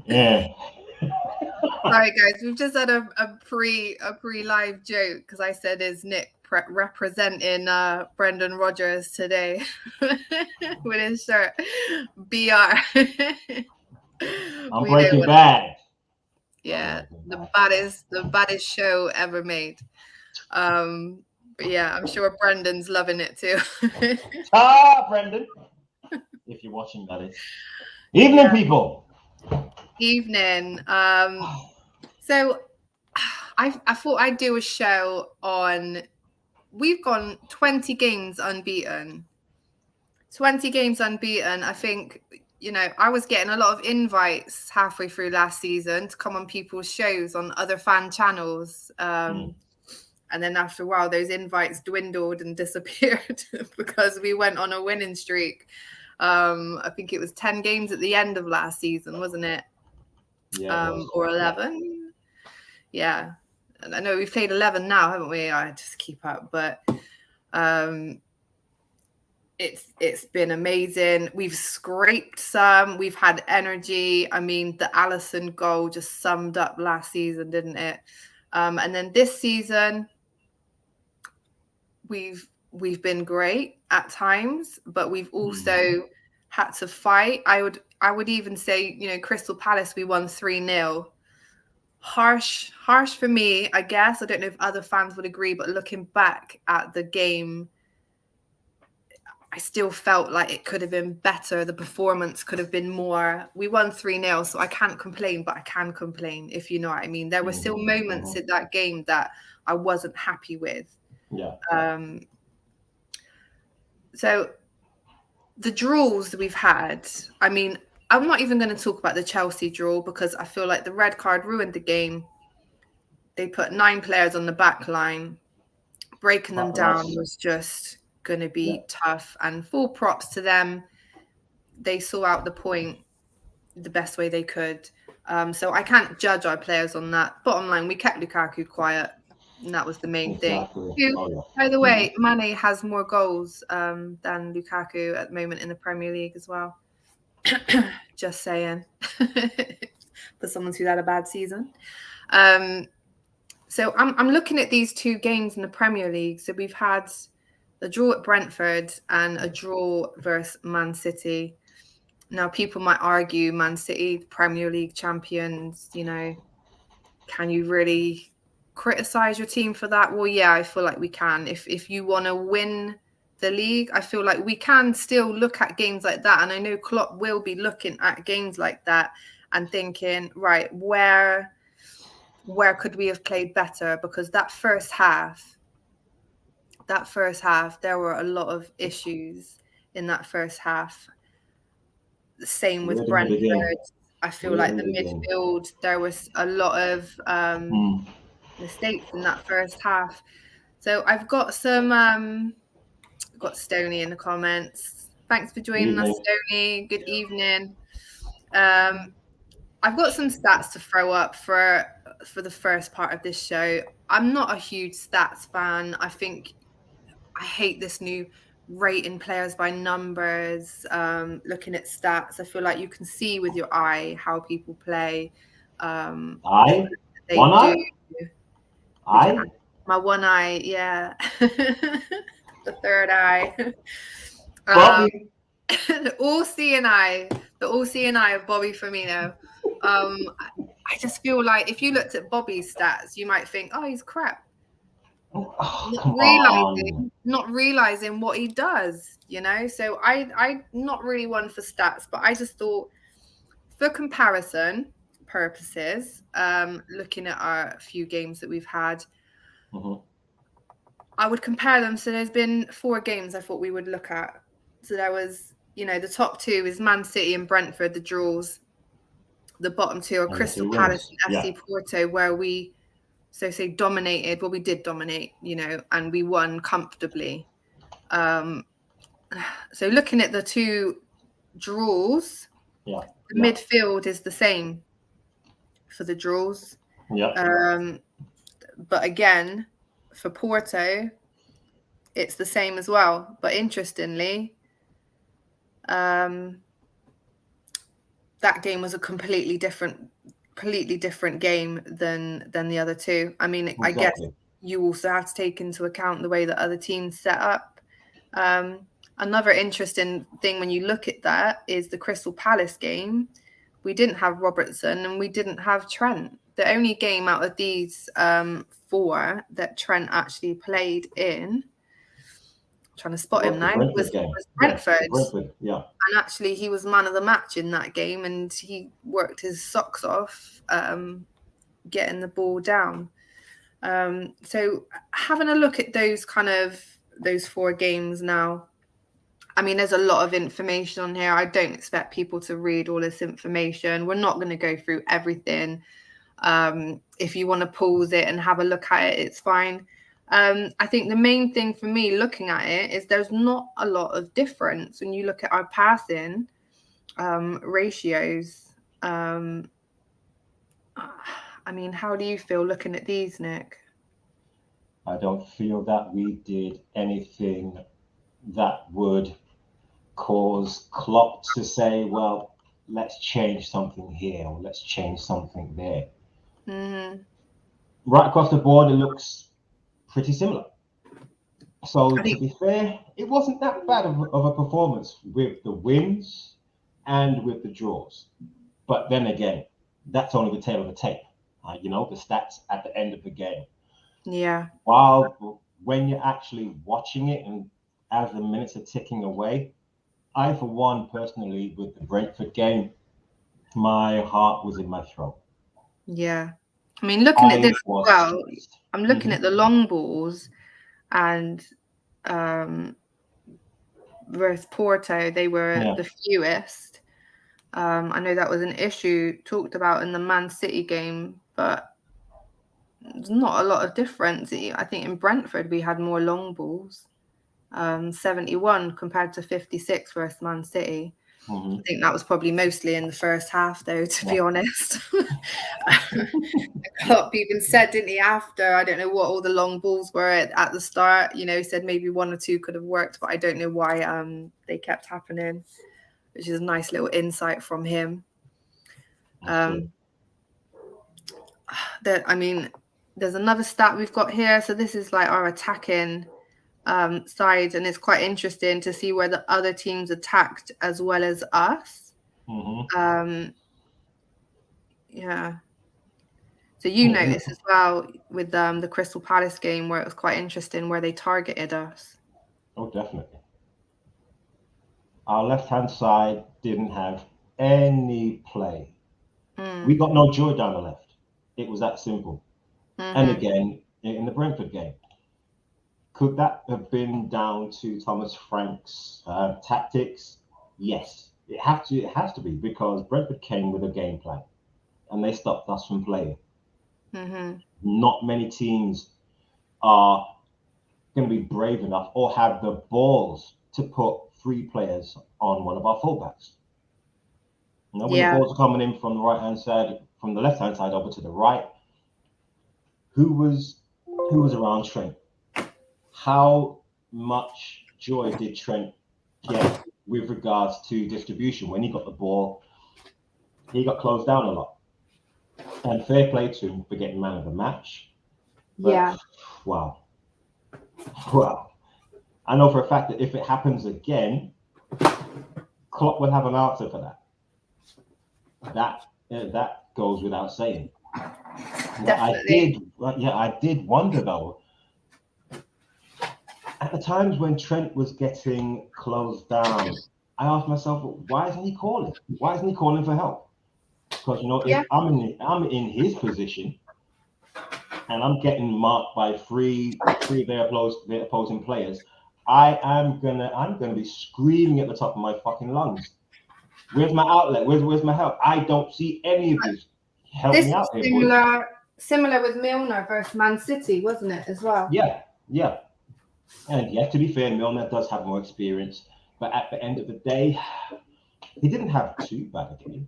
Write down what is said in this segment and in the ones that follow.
Yeah. Sorry, guys. We've just had a pre-live joke because I said, "Is Nick representing Brendan Rodgers today with his shirt?" BR. I'm Breaking Bad. Yeah, the baddest show ever made. But yeah, I'm sure Brendan's loving it too. Brendan. If you're watching, that is. Evening, people. Evening. So I thought I'd do a show on. We've gone 20 games unbeaten. 20 games unbeaten. I think, I was getting a lot of invites halfway through last season to come on people's shows on other fan channels. And then after a while, those invites dwindled and disappeared because we went on a winning streak. I think it was 10 games at the end of last season, wasn't it? Yeah. Or 11. Yeah. And I know we've played 11 now, haven't we? I just keep up, but it's been amazing. We've scraped some. We've had energy. I mean, the Alisson goal just summed up last season, didn't it? And then this season, we've been great at times, but we've also had to fight. I would even say, Crystal Palace, we won 3-0. Harsh for me, I guess. I don't know if other fans would agree, but looking back at the game, I still felt like it could have been better. The performance could have been more. We won 3-0, so I can't complain, but I can complain, if you know what I mean. There were still moments in that game that I wasn't happy with. Yeah. So the draws that we've had, I mean, I'm not even going to talk about the Chelsea draw because I feel like the red card ruined the game. They put 9 players on the back line. Breaking them down was just going to be tough, and full props to them. They saw out the point the best way they could. So I can't judge our players on that. Bottom line, we kept Lukaku quiet, and that was the main thing. By the way, Mane has more goals than Lukaku at the moment in the Premier League as well. Just saying. For someone who's had a bad season. So I'm looking at these 2 games in the Premier League. So we've had a draw at Brentford and a draw versus Man City. Now, people might argue Man City, the Premier League champions, can you really criticize your team for that? Well, yeah, I feel like we can. If you want to win the league, I feel like we can still look at games like that. And I know Klopp will be looking at games like that and thinking, right, where could we have played better? Because that first half, there were a lot of issues in that first half. The same with Brentford. I feel like the midfield, there was a lot of mistakes in that first half. So I've got some, got Stoney in the comments. Thanks for joining us, Stoney. Good evening. I've got some stats to throw up for the first part of this show. I'm not a huge stats fan. I hate this new rating players by numbers, looking at stats. I feel like you can see with your eye how people play. Eye? One eye? Eye? My one eye, yeah. The third eye. The all-seeing eye of Bobby Firmino. I just feel like if you looked at Bobby's stats, you might think, oh, he's crap. Not realizing what he does, So I'm not really one for stats, but I just thought for comparison purposes, looking at our few games that we've had, I would compare them. So there's been 4 games I thought we would look at. So there was, the top 2 is Man City and Brentford, the draws. The bottom 2 are Crystal Palace and FC Porto, where we say dominated. Well, we did dominate, and we won comfortably. So looking at the 2 draws, the midfield is the same for the draws. But again, for Porto, it's the same as well. But interestingly, that game was a completely different game than the other two. I mean, Exactly. I guess you also have to take into account the way that other teams set up. Another interesting thing when you look at that is the Crystal Palace game. We didn't have Robertson and we didn't have Trent. The only game out of these 4 that Trent actually played in, I'm trying to spot him now, was Brentford. Yeah. And actually, he was man of the match in that game, and he worked his socks off getting the ball down. So having a look at those 4 games now, I mean, there's a lot of information on here. I don't expect people to read all this information. We're not going to go through everything. If you want to pause it and have a look at it, it's fine. I think the main thing for me looking at it is there's not a lot of difference when you look at our passing ratios. I mean, how do you feel looking at these, Nick? I don't feel that we did anything that would cause Klopp to say, well, let's change something here or let's change something there. Mm-hmm. Right across the board, it looks pretty similar. So to be fair, it wasn't that bad of a performance with the wins and with the draws. But then again, that's only the tail of the tape. The stats at the end of the game. Yeah. While when you're actually watching it and as the minutes are ticking away, I, for one, personally, with the Brentford game, my heart was in my throat. Yeah. I mean, looking at this as well, I'm looking at the long balls and versus Porto, they were the fewest. I know that was an issue talked about in the Man City game, but there's not a lot of difference. I think in Brentford, we had more long balls, 71 compared to 56 versus Man City. I think that was probably mostly in the first half, though, to be honest. Klopp even said, didn't he, after, I don't know what all the long balls were at the start, he said maybe 1 or 2 could have worked, but I don't know why they kept happening, which is a nice little insight from him. There's another stat we've got here. So this is like our attacking side, and it's quite interesting to see where the other teams attacked as well as us. Yeah. So you noticed as well with the Crystal Palace game where it was quite interesting where they targeted us. Oh, definitely. Our left-hand side didn't have any play. We got no joy down the left. It was that simple. And again, in the Brentford game, could that have been down to Thomas Frank's tactics? Yes, it has to be, because Brentford came with a game plan and they stopped us from playing. Not many teams are going to be brave enough or have the balls to put 3 players on one of our fullbacks. When the balls are coming in from the right-hand side, from the left-hand side over to the right, who was around Trent? How much joy did Trent get with regards to distribution? When he got the ball, he got closed down a lot. And fair play to him for getting man of the match. But, wow. I know for a fact that if it happens again, Klopp will have an answer for that. That goes without saying. I did wonder though, at the times when Trent was getting closed down, I asked myself, why isn't he calling? Why isn't he calling for help? Because if I'm in his position and I'm getting marked by three of their opposing players, I'm gonna be screaming at the top of my fucking lungs. Where's my outlet? Where's my help? I don't see any of this. Help me out here, similar with Milner versus Man City, wasn't it, as well? Yeah. And yeah, to be fair, Milner does have more experience, but at the end of the day, he didn't have too bad a game.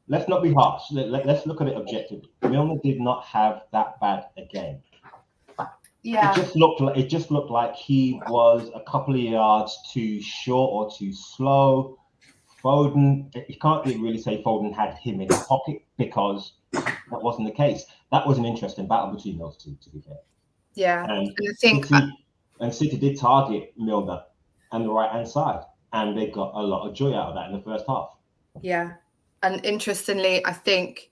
Let's not be harsh. Let's look at it objectively. Milner did not have that bad a game. Yeah. It just looked like he was a couple of yards too short or too slow Foden, you can't really say Foden had him in his pocket because that wasn't the case. That was an interesting battle between those two, to be fair. Yeah, And I think City did target Milner and the right-hand side, and they got a lot of joy out of that in the first half. Yeah, and interestingly, I think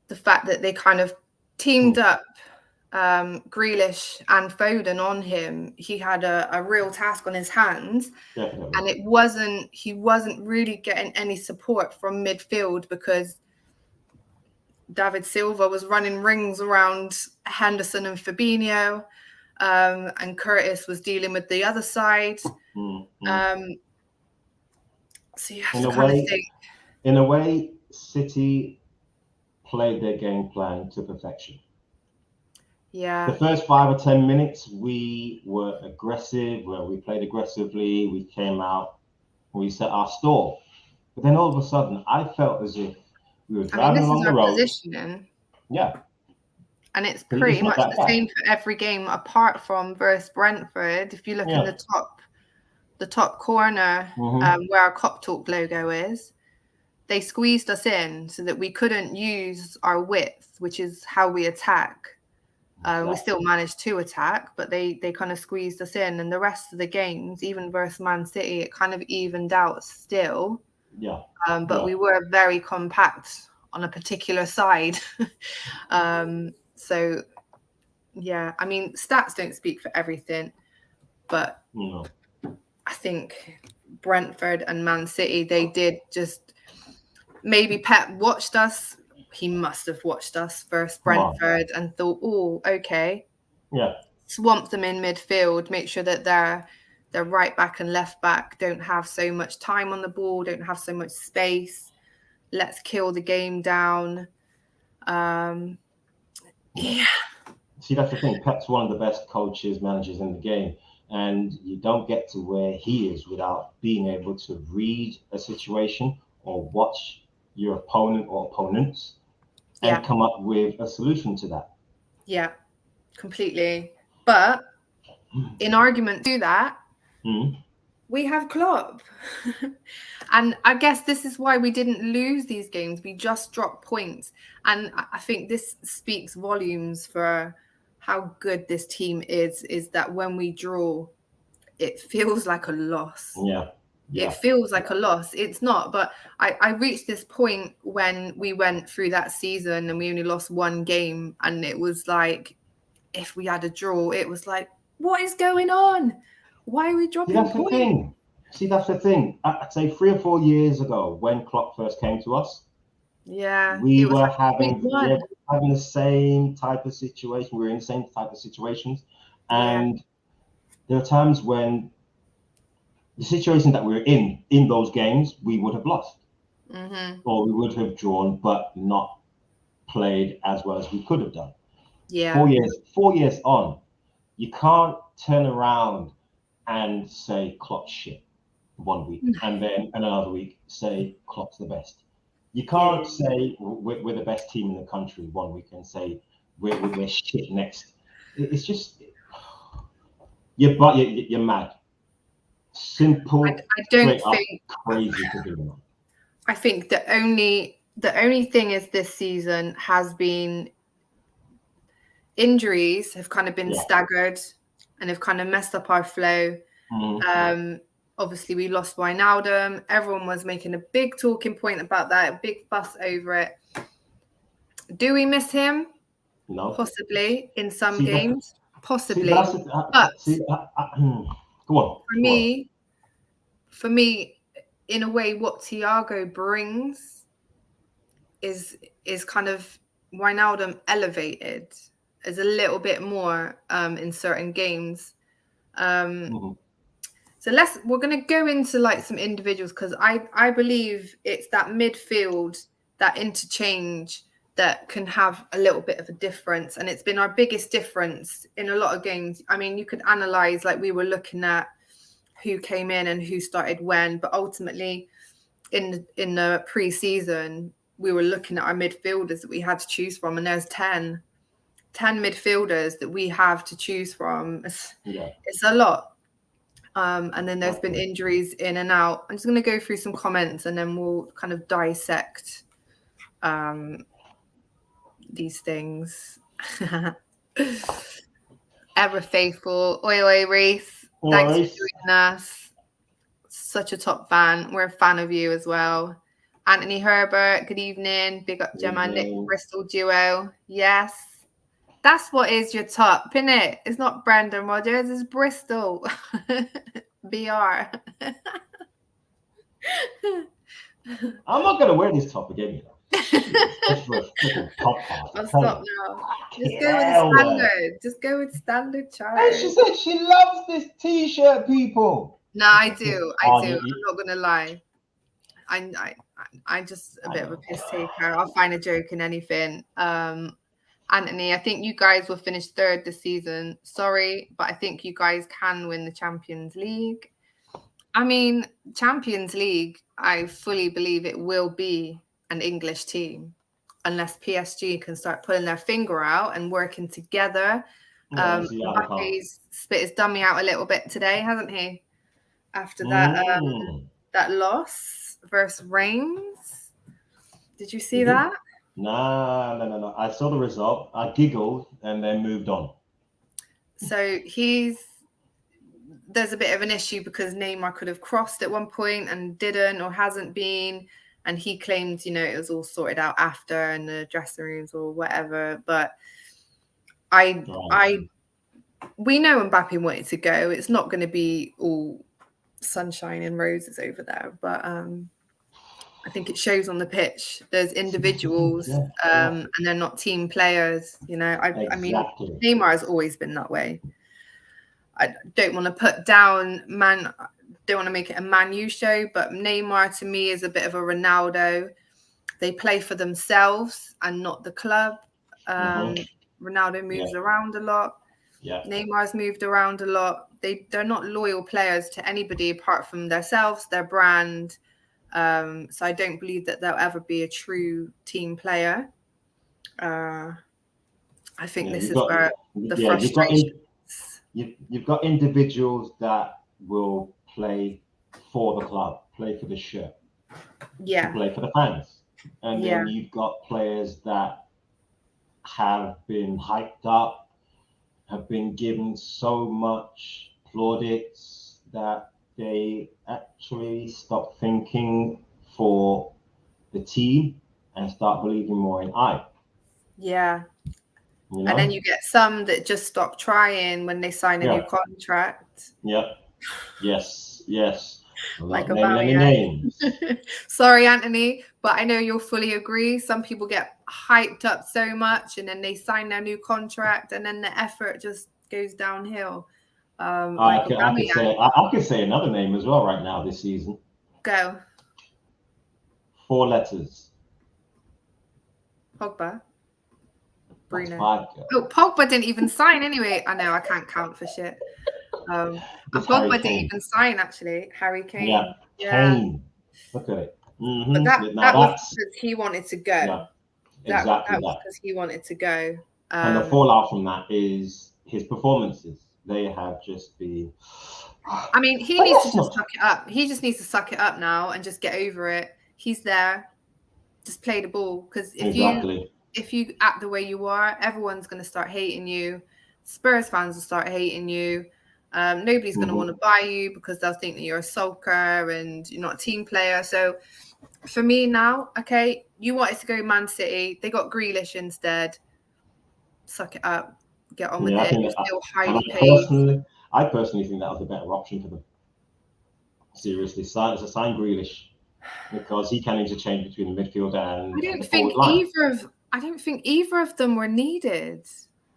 the fact that they kind of teamed up Grealish and Foden on him, he had a real task on his hands. Definitely. And he wasn't really getting any support from midfield because David Silva was running rings around Henderson and Fabinho, and Curtis was dealing with the other side. Mm-hmm. So you have to kind of think. In a way, City played their game plan to perfection. Yeah. The first 5 or 10 minutes, we were aggressive. Well, we played aggressively. We came out. We set our stall. But then all of a sudden, I felt as if we were driving along the road. Positioning. Yeah. And it's pretty much the same for every game, apart from versus Brentford. If you look in the top corner, where our KopTalk logo is, they squeezed us in so that we couldn't use our width, which is how we attack. We still managed to attack, but they kind of squeezed us in. And the rest of the games, even versus Man City, it kind of evened out still. Yeah. But we were very compact on a particular side. So, yeah, I mean, stats don't speak for everything, but I think Brentford and Man City, they did just, maybe Pep watched us. He must have watched us versus Brentford and thought, oh, okay. Yeah. Swamp them in midfield, make sure that their right back and left back don't have so much time on the ball, don't have so much space. Let's kill the game down. Yeah. See, that's the thing. Pep's one of the best coaches, managers in the game. And you don't get to where he is without being able to read a situation or watch your opponent or opponents and come up with a solution to that. Yeah, completely. But in argument to that, we have Klopp. And I guess this is why we didn't lose these games. We just dropped points. And I think this speaks volumes for how good this team is that when we draw, it feels like a loss. Yeah. It feels like a loss. It's not. But I reached this point when we went through that season and we only lost one game. And it was like, if we had a draw, it was like, what is going on? Why are we dropping points? See, that's the thing. I'd say 3 or 4 years ago, when Klopp first came to us, we were having the same type of situation. We were in the same type of situations. And there are times when the situation that we were in those games, we would have lost. Or we would have drawn, but not played as well as we could have done. Yeah. 4 years on, you can't turn around and say Klopp's shit 1 week and then another week say Klopp's the best. You can't say we're the best team in the country 1 week and say we're shit next. It's just you're mad. Simple. I don't think crazy to do. I think the only thing is this season has been injuries have kind of been staggered and have kind of messed up our flow. Obviously, we lost Wijnaldum. Everyone was making a big talking point about that, a big fuss over it. Do we miss him? No. Possibly in some games. Possibly. But go on. For me, in a way, what Thiago brings is kind of Wijnaldum elevated as a little bit more in certain games. So we're going to go into like some individuals because I believe it's that midfield, that interchange that can have a little bit of a difference. And it's been our biggest difference in a lot of games. I mean, you could analyze, like we were looking at who came in and who started when, but ultimately in the pre-season, we were looking at our midfielders that we had to choose from. And there's 10 midfielders that we have to choose from. It's a lot. And then there's been injuries in and out. I'm just going to go through some comments and then we'll kind of dissect these things. Ever faithful. Oi, oi, Reese. Thanks for joining us. Such a top fan. We're a fan of you as well. Anthony Herbert, good evening. Big up Gemma, Nick Bristol duo. Yes. That's what is your top, isn't it? It's not Brandon Rogers, it's Bristol. BR. I'm not going to wear this top again, you know. Just for a freaking podcast. I'll stop now. Just go with standard. Just go with standard chart. And she said she loves this t-shirt, people. No, I do. I'm not going to lie. I'm just a bit of a piss taker. I'll find a joke in anything. Anthony, I think you guys will finish third this season. Sorry, but I think you guys can win the Champions League. I mean, Champions League, I fully believe it will be an English team unless PSG can start pulling their finger out and working together. Mbappe's spit his dummy out a little bit today, hasn't he? After that that loss versus Reims. Did you see that? No. I saw the result. I giggled and then moved on. So there's a bit of an issue because Neymar could have crossed at one point and didn't or hasn't been. And he claimed, you know, it was all sorted out after in the dressing rooms or whatever. But we know Mbappe wanted to go. It's not going to be all sunshine and roses over there. But I think it shows on the pitch. There's individuals and they're not team players. You know, I mean, Neymar has always been that way. I don't want to put down don't want to make it a Man U show, but Neymar to me is a bit of a Ronaldo. They play for themselves and not the club. Ronaldo moves around a lot. Yeah. Neymar's moved around a lot. They're not loyal players to anybody apart from themselves, their brand. So I don't believe that they'll ever be a true team player. I think this is where the frustration. You've got individuals that will play for the club, play for the shirt, play for the fans, and then you've got players that have been hyped up, have been given so much plaudits that they actually stop thinking for the team and start believing more in I. Yeah. You know? And then you get some that just stop trying when they sign a new contract. Yeah. Yes. Like many names. Sorry, Anthony, but I know you'll fully agree. Some people get hyped up so much and then they sign their new contract and then the effort just goes downhill. I could say another name as well right now this season. Go. 4 letters. Pogba. Bruno. 5. Oh, Pogba didn't even sign anyway. I know I can't count for shit. Pogba didn't even sign actually. Harry Kane. Kane. Look at it. But that was because he wanted to go. Yeah, exactly that was because he wanted to go. And the fallout from that is his performances. They have just been. I mean, he needs to just suck it up. He just needs to suck it up now and just get over it. He's there. Just play the ball. Because if you act the way you are, everyone's going to start hating you. Spurs fans will start hating you. Nobody's going to want to buy you because they'll think that you're a sulker and you're not a team player. So for me now, okay, you wanted to go Man City. They got Grealish instead. Suck it up. Get on with it. You're still highly paid. I personally think that was a better option for them. Seriously, sign Grealish because he can interchange between the midfield and the forward line. I don't think either of them were needed.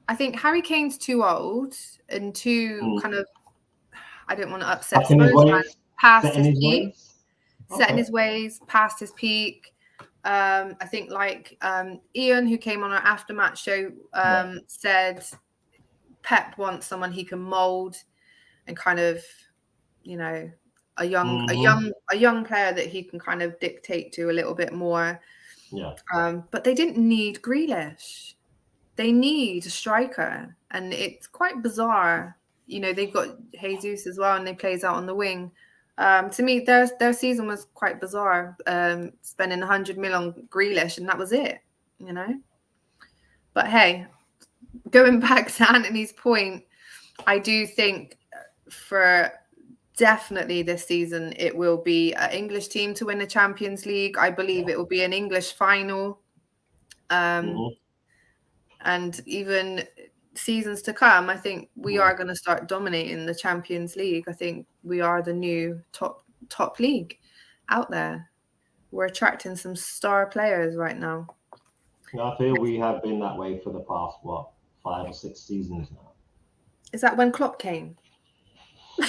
I think Harry Kane's too old and too kind of. I don't want to upset Spurs fans. Past his peak, setting his ways, past his peak. I think like Ian, who came on our aftermatch show, said Pep wants someone he can mold and kind of, you know, a young player that he can kind of dictate to a little bit more. Yeah. But they didn't need Grealish. They need a striker, and it's quite bizarre you know, they've got Jesus as well, and they plays out on the wing. To me, their season was quite bizarre. Spending 100 million on Grealish, and that was it, you know. But hey, going back to Anthony's point, I do think for definitely this season it will be an English team to win the Champions League. I believe it will be an English final, and even seasons to come, I think we are going to start dominating the Champions League. I think we are the new top league out there. We're attracting some star players right now. I feel we have been that way for the past 5 or 6 seasons now. Is that when Klopp came?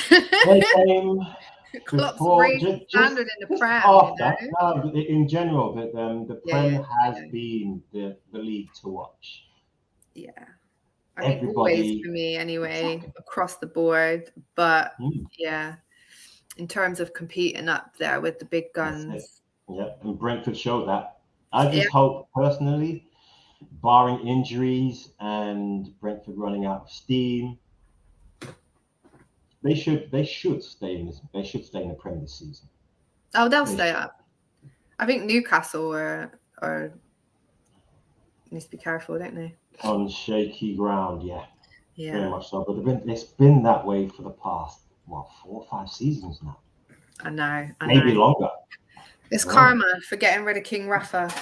They came Klopp's before, standard in the Prem. After, you know? no, in general, the Prem has been the league to watch. Yeah. I mean, always for me anyway, across the board. But yeah, in terms of competing up there with the big guns. Yeah, and Brentford showed that. I just hope personally, barring injuries and Brentford running out of steam, they should stay in this. They should stay in the Premier this season. Oh, they'll stay up. I think Newcastle are need to be careful, don't they? On shaky ground, yeah, very much so. But it's been that way for the past 4 or 5 seasons now. I know. Maybe longer. It's karma for getting rid of King Rafa.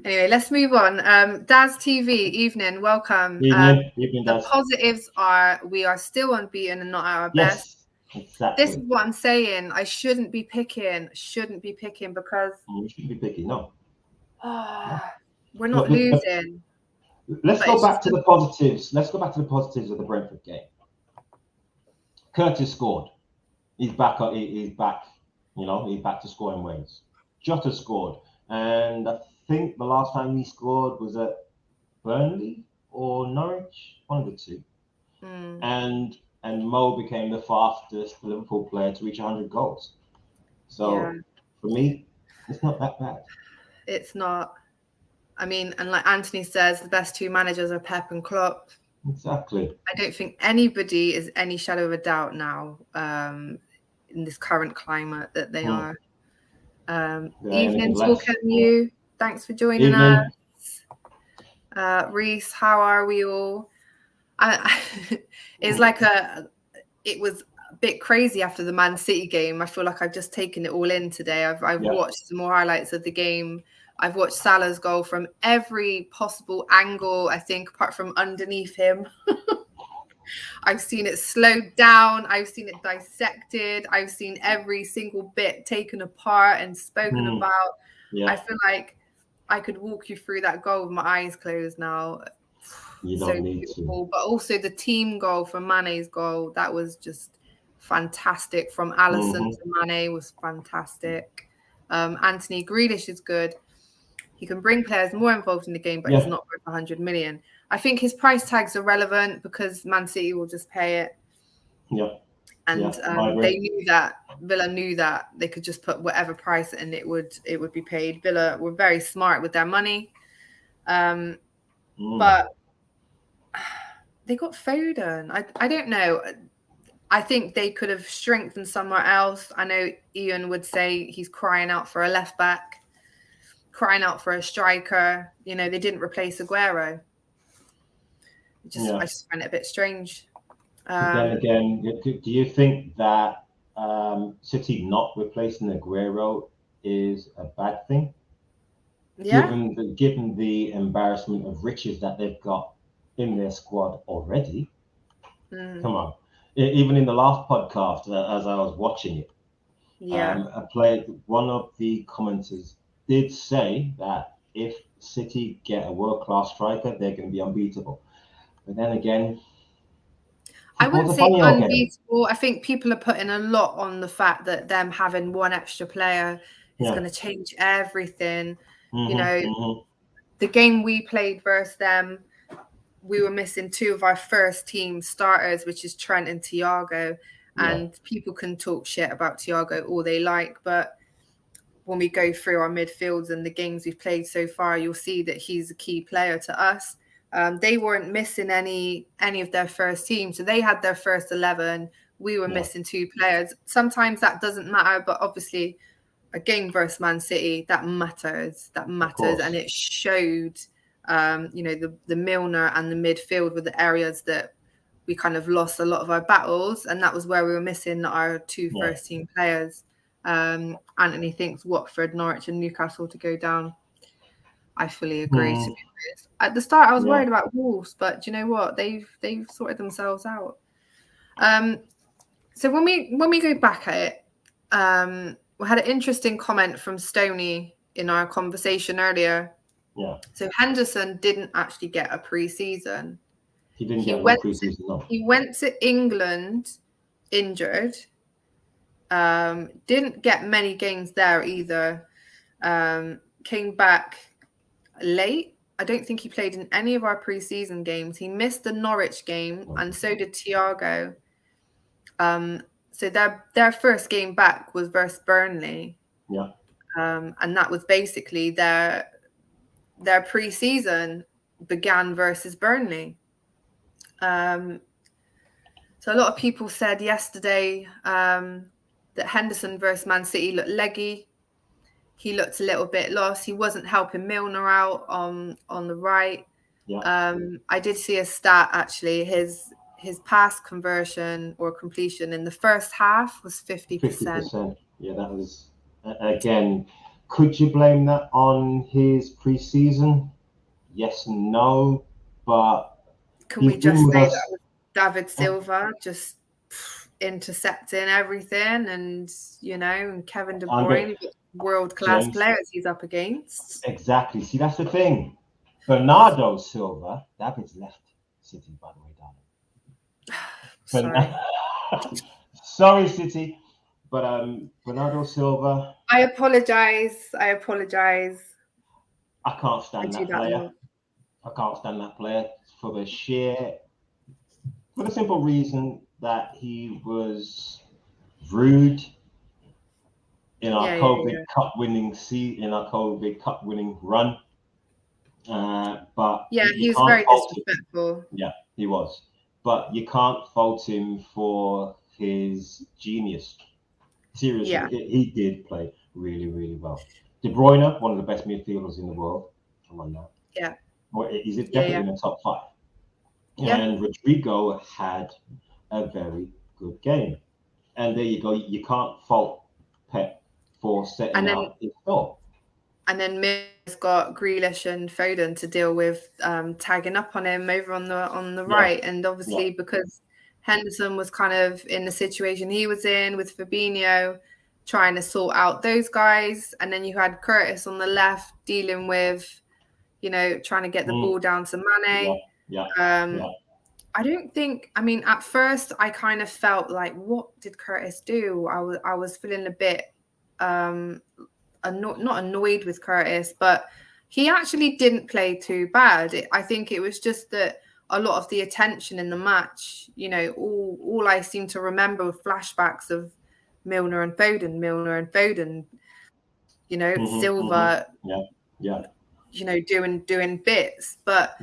Anyway, let's move on. Daz TV, evening, welcome. Evening, Daz. The positives are we are still unbeaten and not at our best. Exactly. This is what I'm saying. I shouldn't be picking because you shouldn't be picking. No. We're not losing. Let's go back to the positives. Let's go back to the positives of the Brentford game. Curtis scored. He's back. He's back. You know, he's back to scoring ways. Jota scored, and I think the last time he scored was at Burnley or Norwich, one of the two. And Mo became the fastest Liverpool player to reach 100 goals. So for me, it's not that bad. It's not. I mean, and like Anthony says, the best 2 managers are Pep and Klopp. Exactly. I don't think anybody is any shadow of a doubt now in this current climate that they are. Evening, talking you. Thanks for joining us. Reese, how are we all? It's like it was a bit crazy after the Man City game. I feel like I've just taken it all in today. I've watched some more highlights of the game. I've watched Salah's goal from every possible angle, I think, apart from underneath him. I've seen it slowed down. I've seen it dissected. I've seen every single bit taken apart and spoken about. I feel like I could walk you through that goal with my eyes closed now. You don't need to. But also the team goal from Mane's goal, that was just fantastic. From Alisson to Mane was fantastic. Anthony Grealish is good. He can bring players more involved in the game, but he's not worth 100 million. I think his price tags are relevant because Man City will just pay it. And they knew that. Villa knew that they could just put whatever price and it would be paid. Villa were very smart with their money. But they got Foden. I don't know. I think they could have strengthened somewhere else. I know Ian would say he's crying out for a left back, crying out for a striker. You know, they didn't replace Aguero. I just find it a bit strange. Then again, do you think that City not replacing Aguero is a bad thing? Yeah. Given the embarrassment of riches that they've got in their squad already. Come on. Even in the last podcast, as I was watching it, one of the commenters did say that if City get a world-class striker, they're going to be unbeatable. But then again, I wouldn't say unbeatable. I think people are putting a lot on the fact that them having one extra player is going to change everything. You know, the game we played versus them, we were missing 2 of our first team starters, which is Trent and Thiago. And people can talk shit about Thiago all they like, but when we go through our midfields and the games we've played so far, you'll see that he's a key player to us. They weren't missing any of their first team, so they had their first 11. We were missing 2 players. Sometimes that doesn't matter, but obviously a game versus Man City, that matters, and it showed, the Milner and the midfield were the areas that we kind of lost a lot of our battles, and that was where we were missing our 2 first team players. Anthony thinks Watford, Norwich and Newcastle to go down. I fully agree. To be honest, at the start I was worried about Wolves, but do you know what? They've sorted themselves out. So when we go back at it, we had an interesting comment from Stoney in our conversation earlier. Yeah. So Henderson didn't actually get a pre-season. He didn't get a pre-season. No. He went to England injured. Didn't get many games there either. Came back late. I don't think he played in any of our pre-season games. He missed the Norwich game, and so did Thiago. So their first game back was versus Burnley. Yeah. And that was basically their pre-season began versus Burnley. So a lot of people said yesterday that Henderson versus Man City looked leggy. He looked a little bit lost. He wasn't helping Milner out on the right. Yeah. I did see a stat actually. His pass conversion or completion in the first half was 50%. 50%. Yeah, that was, again, could you blame that on his pre-season? Yes and no, but can we just say that was David Silva just intercepting everything, and and Kevin De Bruyne, world-class players he's up against. Exactly. See, that's the thing. Bernardo Silva, David's left City, by the way, darling. Sorry, City, but Bernardo Silva. I apologize. I can't stand that player. I can't stand that player for the simple reason that he was rude in our COVID Cup winning run. But he was very disrespectful. Yeah, he was. But you can't fault him for his genius. Seriously, he did play really, really well. De Bruyne, one of the best midfielders in the world. Come on now. Yeah. Well, he's definitely in the top 5. Yeah. And Rodrigo had a very good game. And there you go. You can't fault Pep for setting out his goal. And then Milner's got Grealish and Foden to deal with, tagging up on him over on the right. And obviously because Henderson was kind of in the situation he was in with Fabinho, trying to sort out those guys. And then you had Curtis on the left dealing with, trying to get the ball down to Mane. I don't think, at first I kind of felt like, what did Curtis do? I was feeling a bit not annoyed with Curtis, but he actually didn't play too bad. I think it was just that a lot of the attention in the match, all I seem to remember were flashbacks of Milner and Foden, Silva, doing bits. But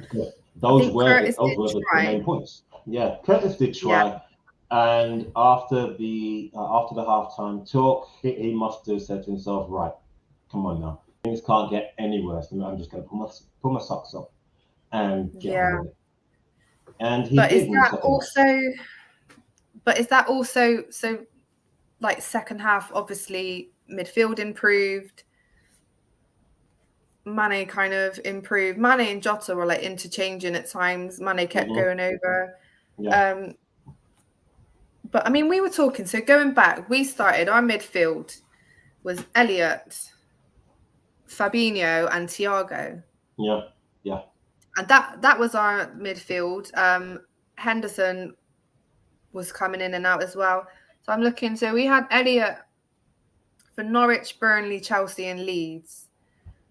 those were the main points. Yeah, Curtis did try. Yeah. And after the halftime talk, he must have said to himself, right, come on now. Things can't get any worse. I'm just going to pull my socks up and get on with it. And he did. Is that also so? Like second half, obviously midfield improved. Mane kind of improved. Mane and Jota were like interchanging at times. Mane kept going over. Yeah. But we were talking. So going back, we started our midfield was Elliott, Fabinho, and Thiago. Yeah. And that was our midfield. Henderson was coming in and out as well. So I'm looking. So we had Elliott for Norwich, Burnley, Chelsea, and Leeds.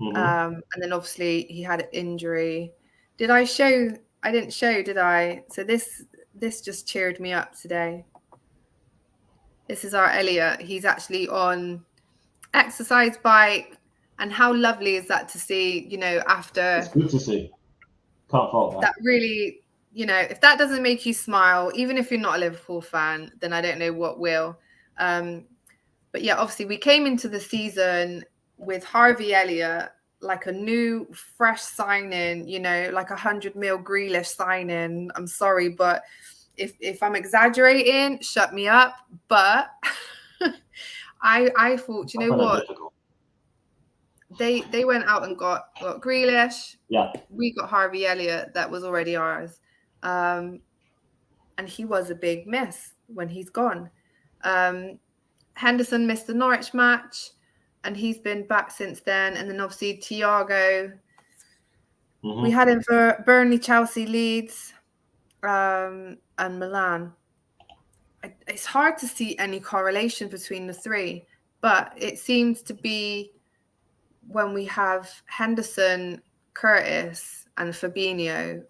And then obviously he had an injury. Did I show? I didn't show, did I? So this just cheered me up today. This is our Elliott. He's actually on exercise bike. And how lovely is that to see, after... It's good to see. Can't fault that. That really, if that doesn't make you smile, even if you're not a Liverpool fan, then I don't know what will. But yeah, obviously we came into the season with Harvey Elliott, like a new, fresh signing, like 100 mil Grealish signing. I'm sorry, but if I'm exaggerating, shut me up. But I thought, you know what? They went out and got Grealish. Yeah. We got Harvey Elliott, that was already ours. And he was a big miss when he's gone. Henderson missed the Norwich match, and he's been back since then. And then obviously Thiago. Mm-hmm. We had him for Burnley, Chelsea, Leeds, and Milan. It's hard to see any correlation between the three, but it seems to be when we have Henderson, Curtis, and Fabinho.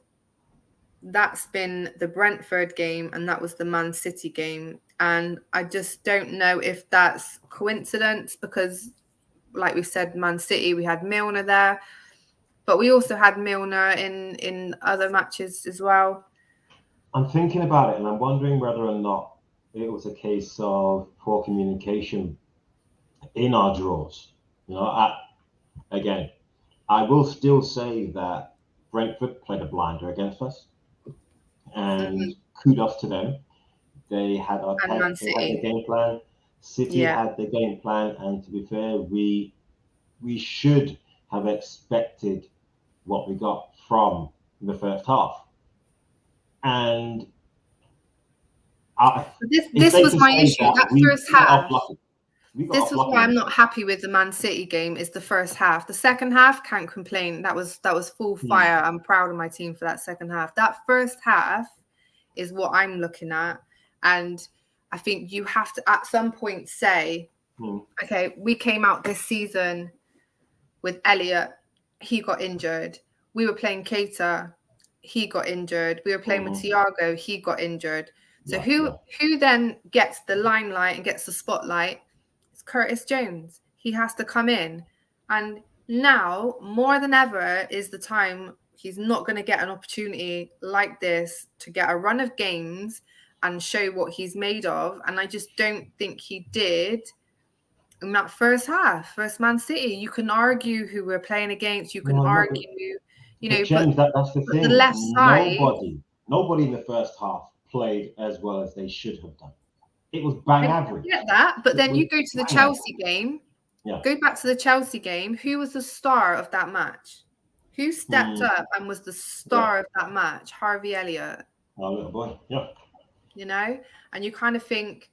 That's been the Brentford game, and that was the Man City game. And I just don't know if that's coincidence, because like we said, Man City, we had Milner there, but we also had Milner in other matches as well. I'm thinking about it, and I'm wondering whether or not it was a case of poor communication in our draws. Again, I will still say that Brentford played a blinder against us, and kudos to them. They had the game plan. City had the game plan, and to be fair, we should have expected what we got from the first half. And this was my issue. That first half. This is why I'm not happy with the Man City game, is the first half. The second half, can't complain. That was full fire. I'm proud of my team for that second half. That first half is what I'm looking at. And I think you have to at some point say, okay, we came out this season with Elliott. He got injured. We were playing Keita. He got injured. We were playing with Thiago. He got injured. So who then gets the limelight and gets the spotlight? It's Curtis Jones. He has to come in. And now, more than ever, is the time he's not going to get an opportunity like this to get a run of games and show what he's made of. And I just don't think he did in that first half. First Man City, you can argue who we're playing against. You can argue, James, that's the thing. The left side. Nobody in the first half played as well as they should have done. It was bang average. I get that, but then you go to the Chelsea game. Yeah. Go back to the Chelsea game. Who was the star of that match? Who stepped up and was the star of that match? Harvey Elliott. Oh, little boy. Yeah. And you kind of think,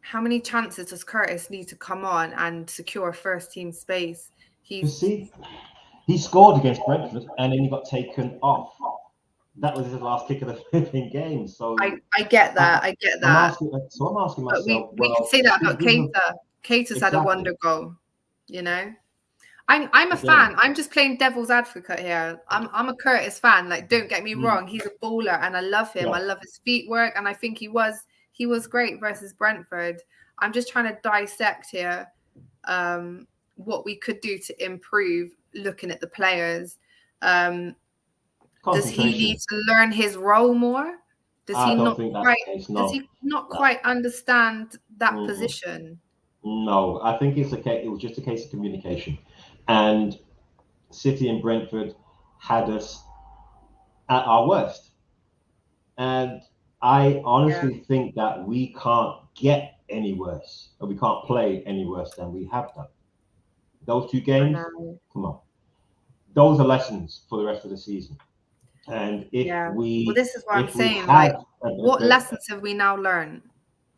how many chances does Curtis need to come on and secure first team space? He scored against Brentford and then he got taken off. That was his last kick of the flipping game. So I get that. I get that. I'm asking myself. But we can say that about Keita. Keita's had a wonder goal. I'm a fan. I'm just playing devil's advocate here. I'm a Curtis fan. Like, don't get me wrong. He's a baller and I love him. I love his feet work, and I think he was great versus Brentford. I'm just trying to dissect here what we could do to improve looking at the players. Does he need to learn his role more? Does he not quite understand that position? No, I think it was just a case of communication. And City and Brentford had us at our worst. And I honestly think that we can't get any worse, or we can't play any worse than we have done. Those two games, come on. Those are lessons for the rest of the season. And if this is what I'm saying. What lessons have we now learned?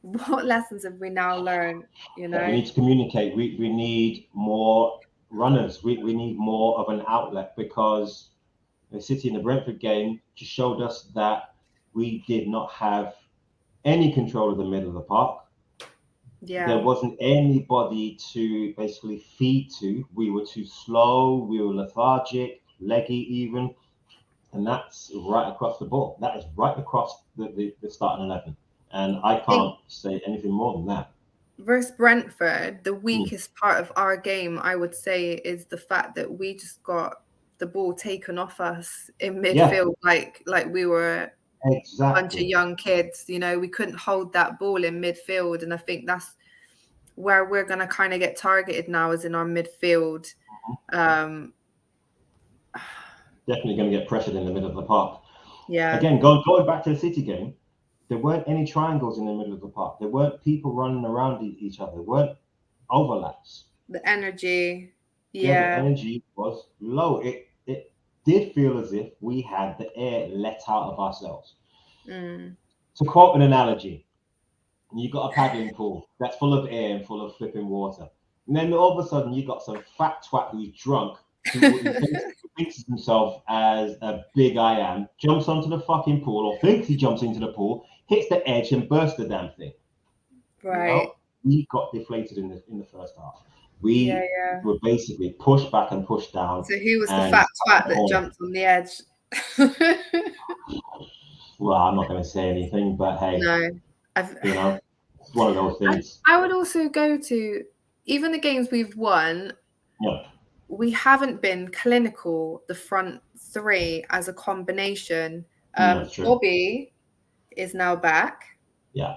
What lessons have we now learned? We need to communicate. We need more runners. We need more of an outlet, because the City in the Brentford game just showed us that we did not have any control of the middle of the park. Yeah. There wasn't anybody to basically feed to. We were too slow. We were lethargic, leggy even. And that's right across the board. That is right across the starting 11. And I can't say anything more than that. Versus Brentford, the weakest part of our game, I would say, is the fact that we just got the ball taken off us in midfield, like we were a bunch of young kids. You know, we couldn't hold that ball in midfield, and I think that's where we're going to kind of get targeted now, is in our midfield. Definitely going to get pressured in the middle of the park. Yeah. Again, going back to the City game, there weren't any triangles in the middle of the park. There weren't people running around each other. There weren't overlaps. The energy, the energy was low. It did feel as if we had the air let out of ourselves. To quote an analogy, you got a paddling pool that's full of air and full of flipping water, and then all of a sudden you got some fat twat who's drunk, who thinks himself as a big I am, jumps onto the fucking pool, or thinks he jumps into the pool, hits the edge and bursts the damn thing. Right. You know? We got deflated in the first half. We were basically pushed back and pushed down. So who was the fat twat that jumped on the edge? Well, I'm not going to say anything, but hey, you know, it's one of those things. I would also go to, even the games we've won, we haven't been clinical, the front three as a combination. Bobby is now back. Yeah.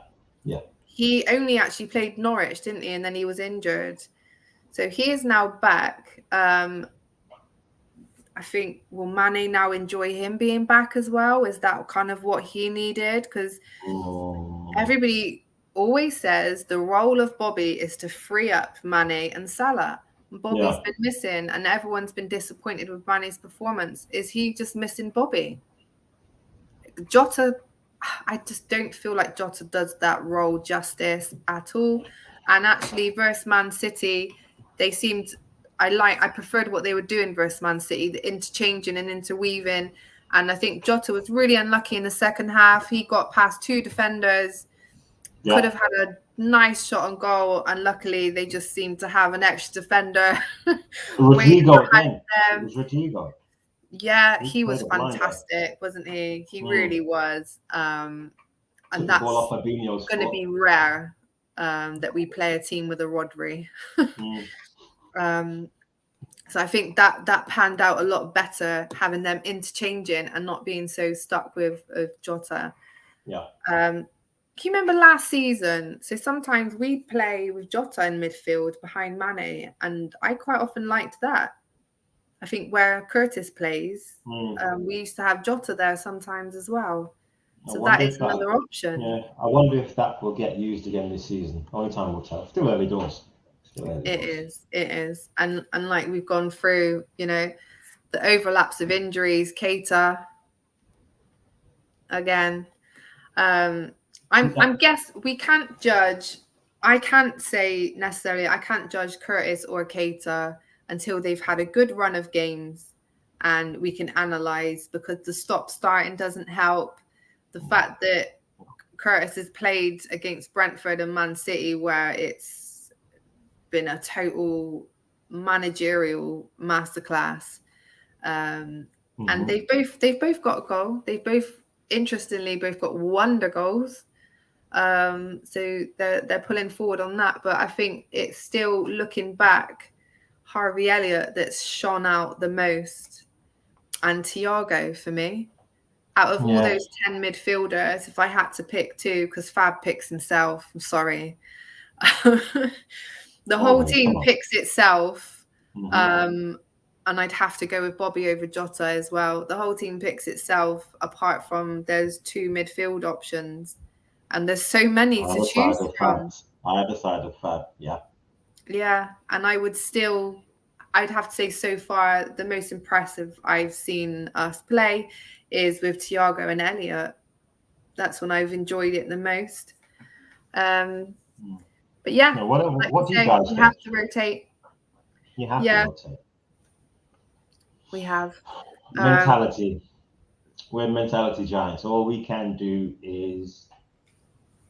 He only actually played Norwich, didn't he? And then he was injured. So he is now back. I think, will Mane now enjoy him being back as well? Is that kind of what he needed? Because everybody always says the role of Bobby is to free up Mane and Salah. Bobby's been missing, and everyone's been disappointed with Mane's performance. Is he just missing Bobby? Jota, I just don't feel like Jota does that role justice at all. And actually, versus Man City, they seemed, I preferred what they were doing versus Man City, the interchanging and interweaving. And I think Jota was really unlucky in the second half. He got past two defenders, could have had a nice shot on goal, and luckily they just seemed to have an extra defender. Rodrigo again. It was Rodrigo. Yeah, he was fantastic, wasn't he? He really was. And that's going to be rare, that we play a team with a Rodri. So I think that panned out a lot better, having them interchanging and not being so stuck with Jota. Yeah. Can you remember last season? So sometimes we play with Jota in midfield behind Mane, and I quite often liked that. I think where Curtis plays, we used to have Jota there sometimes as well. So that is another option. Yeah, I wonder if that will get used again this season. Only time will tell. Still early doors. It is. And like we've gone through, you know, the overlaps of injuries, Keita again. I'm guess we can't judge. I can't say necessarily I can't judge Curtis or Keita until they've had a good run of games and we can analyze, because the stop starting doesn't help. The fact that Curtis has played against Brentford and Man City, where it's been a total managerial masterclass, and they've both got a goal. They've both, interestingly, got wonder goals. So they're pulling forward on that. But I think it's still, looking back, Harvey Elliott that's shone out the most, and Thiago for me. Out of all those 10 midfielders, if I had to pick two, because Fab picks himself, I'm sorry. The whole team picks itself. And I'd have to go with Bobby over Jota as well. The whole team picks itself, apart from there's two midfield options. And there's so many to choose from. Either side of Fab, yeah. Yeah, and I'd have to say so far the most impressive I've seen us play is with Thiago and Elliott. That's when I've enjoyed it the most. But yeah, now, what do you guys think? You have to rotate. You have to rotate. We have. Mentality. We're mentality giants. All we can do is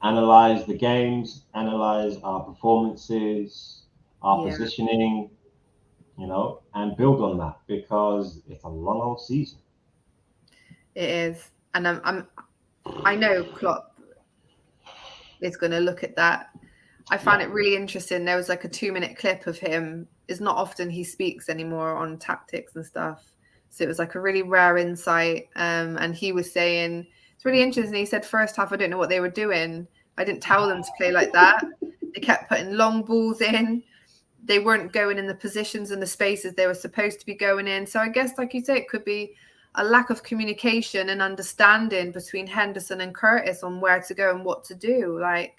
analyze the games, analyze our performances, our positioning, you know, and build on that, because it's a long old season. It is. And I know Klopp is going to look at that. I found it really interesting. There was like a 2-minute clip of him. It's not often he speaks anymore on tactics and stuff. So it was like a really rare insight. And he was saying, it's really interesting. He said, first half, I don't know what they were doing. I didn't tell them to play like that. They kept putting long balls in. They weren't going in the positions and the spaces they were supposed to be going in. So I guess, like you say, it could be a lack of communication and understanding between Henderson and Curtis on where to go and what to do. Like,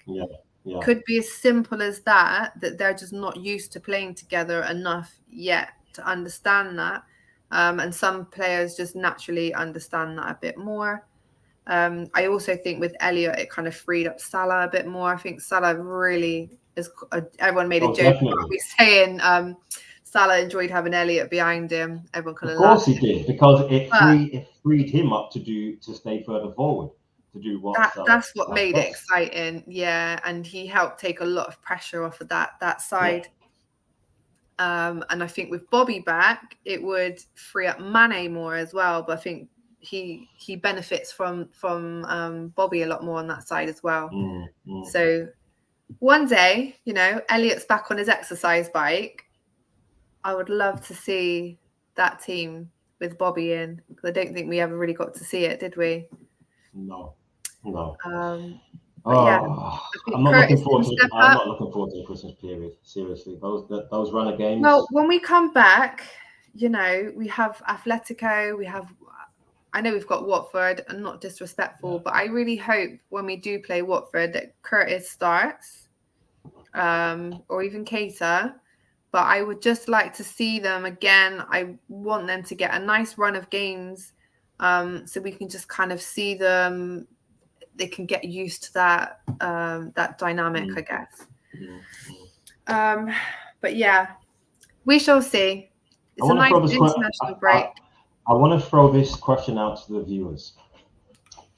could be as simple as that they're just not used to playing together enough yet to understand that. And some players just naturally understand that a bit more. I also think with Elliot, it kind of freed up Salah a bit more. I think Salah really is. Everyone made a joke about me saying Salah enjoyed having Elliot behind him. Everyone kind of laughed. Of course he did, because it freed him up to stay further forward, to do what. That's what made it exciting. Yeah, and he helped take a lot of pressure off of that side. Yeah. And I think with Bobby back, it would free up Mane more as well. But I think he benefits from Bobby a lot more on that side as well. So one day, Elliot's back on his exercise bike. I would love to see that team with Bobby in, because I don't think we ever really got to see it, did we? No. But I'm not looking forward to the Christmas period. Seriously, those runner games. Well, when we come back, we have Atletico. I know we've got Watford, and not disrespectful, but I really hope when we do play Watford that Curtis starts, or even Keita. But I would just like to see them again. I want them to get a nice run of games, so we can just kind of see them. They can get used to that dynamic, I guess. But yeah, we shall see. It's a nice international break. I want to throw this question out to the viewers.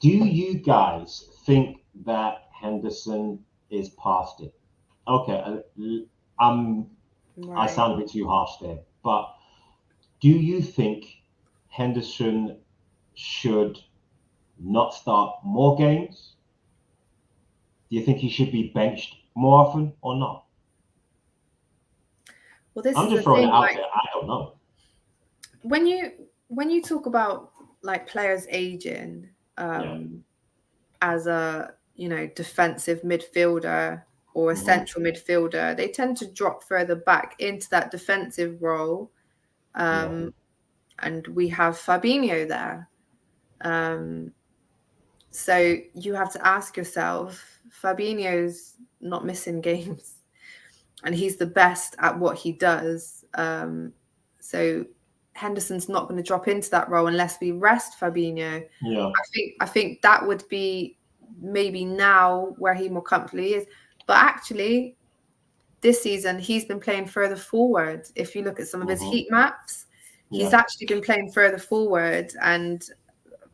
Do you guys think that Henderson is past it? Okay, I sound a bit too harsh there, but do you think Henderson should not start more games? Do you think he should be benched more often or not? Well, I'm just throwing it out there. I don't know. When you talk about like players aging as a defensive midfielder or a central midfielder, they tend to drop further back into that defensive role. And we have Fabinho there. So you have to ask yourself, Fabinho's not missing games, and he's the best at what he does. So Henderson's not going to drop into that role unless we rest Fabinho. Yeah. I think that would be maybe now where he more comfortably is. But actually, this season, he's been playing further forward. If you look at some of his heat maps, he's actually been playing further forward. And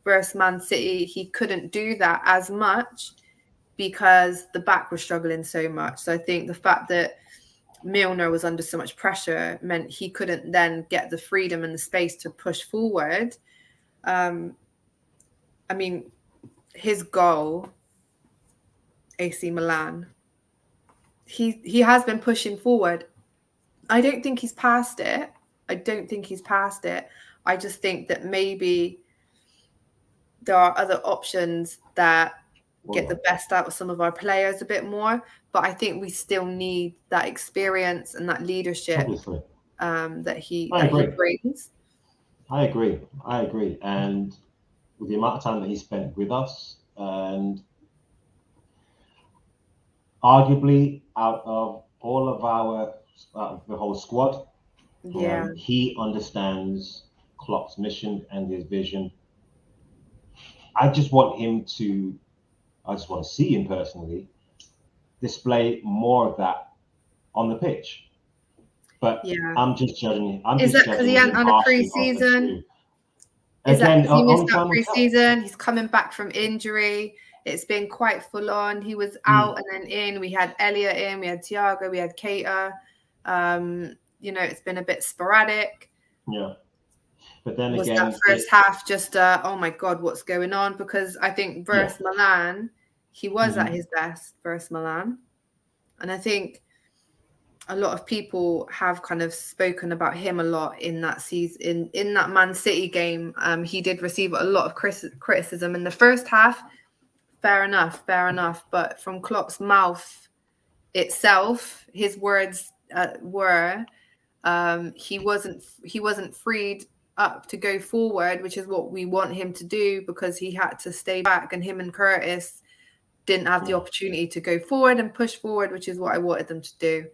versus Man City, he couldn't do that as much because the back was struggling so much. So I think the fact that Milner was under so much pressure meant he couldn't then get the freedom and the space to push forward. I mean, his goal, AC Milan, he has been pushing forward. I don't think he's past it. I just think that maybe there are other options that get the best out of some of our players a bit more. But I think we still need that experience and that leadership that he brings. I agree. And with the amount of time that he spent with us, and arguably out of all of the whole squad, he understands Klopp's mission and his vision. I just want to see him personally display more of that on the pitch. But I'm just judging. Is that because he hadn't had a pre-season? Is that because he missed out pre-season? He's coming back from injury. It's been quite full on. He was out and then in. We had Elliot in. We had Thiago. We had Keita. It's been a bit sporadic. Yeah. But then was again, that first half just oh my God, what's going on? Because I think versus Milan, he was at his best versus Milan. And I think a lot of people have kind of spoken about him a lot in that season, in that Man City game. He did receive a lot of criticism in the first half. Fair enough. But from Klopp's mouth itself, his words were he wasn't freed up to go forward, which is what we want him to do, because he had to stay back, and him and Curtis didn't have the opportunity to go forward and push forward, which is what I wanted them to do.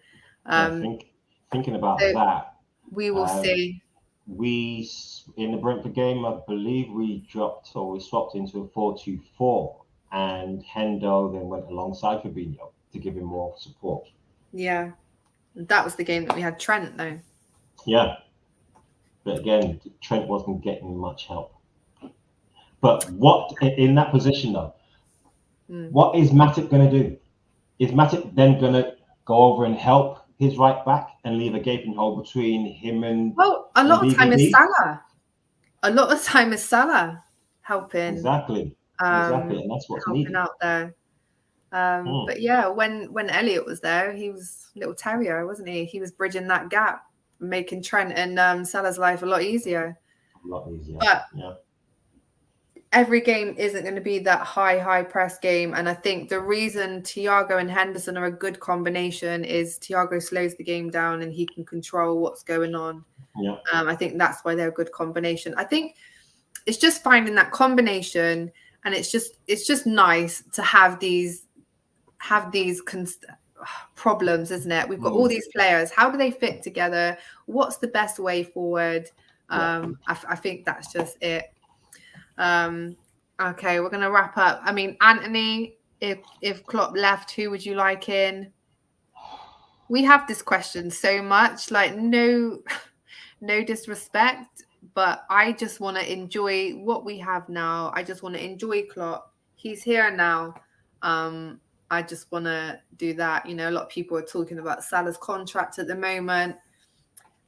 Thinking about that, we will see. We in the Brentford game, I believe we swapped into a 4-2-4, and Hendo then went alongside Fabinho to give him more support. Yeah, that was the game that we had Trent though. Yeah, but again, Trent wasn't getting much help. But what in that position though? What is Matip going to do? Is Matip then going to go over and help his right back and leave a gaping hole between him and? Well, a lot of time is Salah. A lot of time is Salah helping. Exactly, and that's what's needed out there. But yeah, when Elliot was there, he was a little terrier, wasn't he? He was bridging that gap, making Trent and Salah's life a lot easier. But yeah. Every game isn't going to be that high press game. And I think the reason Thiago and Henderson are a good combination is Thiago slows the game down and he can control what's going on. Yeah. I think that's why they're a good combination. I think it's just finding that combination, and it's just nice to have these problems, isn't it? We've got all these players. How do they fit together? What's the best way forward? I think that's just it. Okay, we're gonna wrap up. I mean, Anthony, if Klopp left, who would you like in? We have this question so much, like no disrespect, but I just want to enjoy what we have now. I just want to enjoy Klopp. He's here now. I just want to do that. You know, a lot of people are talking about Salah's contract at the moment.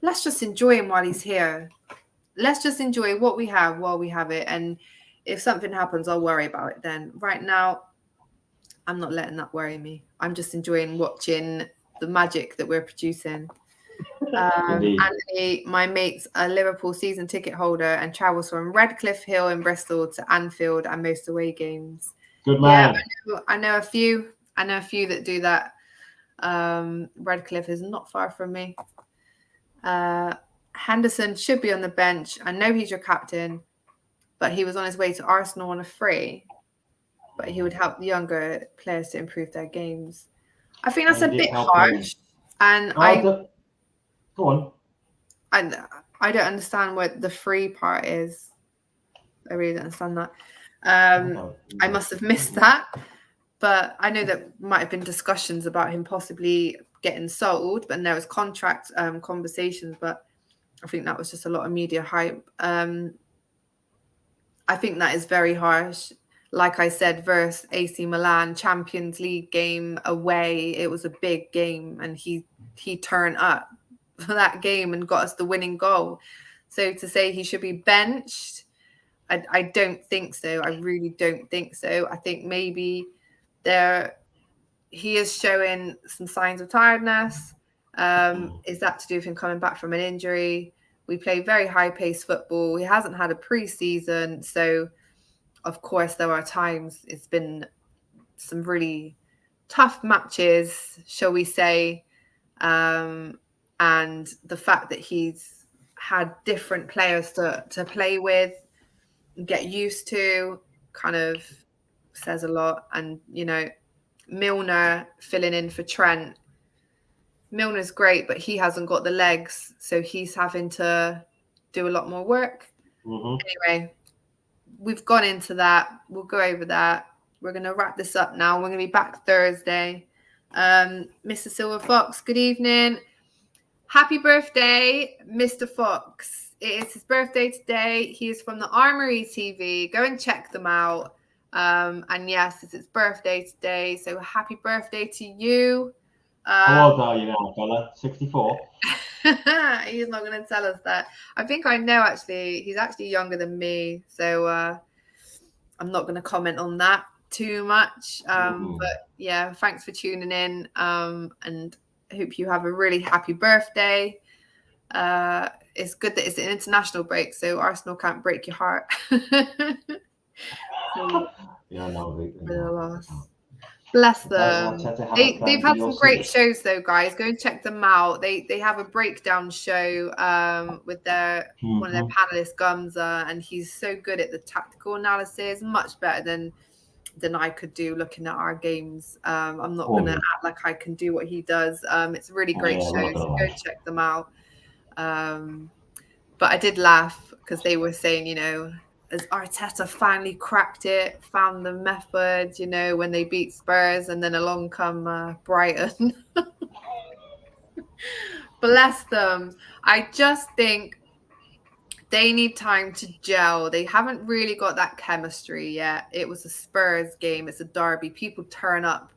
Let's just enjoy him while he's here. Let's just enjoy what we have while we have it. And if something happens, I'll worry about it then. Right now, I'm not letting that worry me. I'm just enjoying watching the magic that we're producing. Anthony, my mate's a Liverpool season ticket holder and travels from Redcliffe Hill in Bristol to Anfield and most away games. Good man. Yeah, I know a few that do that. Redcliffe is not far from me. Henderson should be on the bench. I know he's your captain, but he was on his way to Arsenal on a free. But he would help the younger players to improve their games. I think that's a bit harsh. And go on. I don't understand what the free part is. I really don't understand that. I must have missed that. But I know that might have been discussions about him possibly getting sold, but there was contract conversations. But I think that was just a lot of media hype. I think that is very harsh. Like I said, versus AC Milan, Champions League game away, it was a big game, and he turned up for that game and got us the winning goal. So to say he should be benched, I don't think so. I really don't think so. I think maybe he is showing some signs of tiredness. Is that to do with him coming back from an injury? We play very high-paced football. He hasn't had a pre-season, so of course there are times it's been some really tough matches, shall we say, and the fact that he's had different players to play with, get used to, kind of says a lot. And you know, Milner filling in for Trent. Milner's great, but he hasn't got the legs, so he's having to do a lot more work. Anyway, we've gone into that. We'll go over that. We're going to wrap this up now. We're going to be back Thursday. Mr. Silver Fox, good evening. Happy birthday, Mr. Fox. It is his birthday today. He is from the Armoury TV. Go and check them out. And yes, it's his birthday today. So happy birthday to you. How old are you now, fella? 64? He's not going to tell us that. I think I know, actually. He's actually younger than me. So I'm not going to comment on that too much. But yeah, thanks for tuning in. And hope you have a really happy birthday. It's good that it's an international break, so Arsenal can't break your heart. Yeah, no, For the loss. Bless them. They've had some great shows though, guys. Go and check them out. They have a breakdown show with their one of their panelists, Gumza, and he's so good at the tactical analysis, much better than I could do looking at our games. I'm not gonna act like I can do what he does. It's a really great show, so go and check them out. But I did laugh because they were saying, you know, as Arteta finally cracked it, found the method, you know, when they beat Spurs, and then along come Brighton. Bless them. I just think they need time to gel. They haven't really got that chemistry yet. It was a Spurs game. It's a derby. People turn up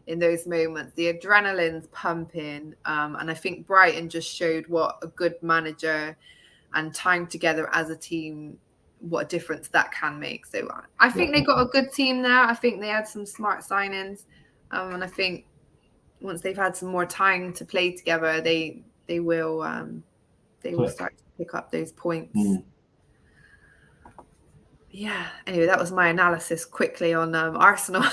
in those moments. The adrenaline's pumping. And I think Brighton just showed what a good manager and time together as a team, what a difference that can make. So I think they got a good team now. I think they had some smart signings. And I think once they've had some more time to play together, they will start to pick up those points. Yeah. Anyway, that was my analysis quickly on Arsenal.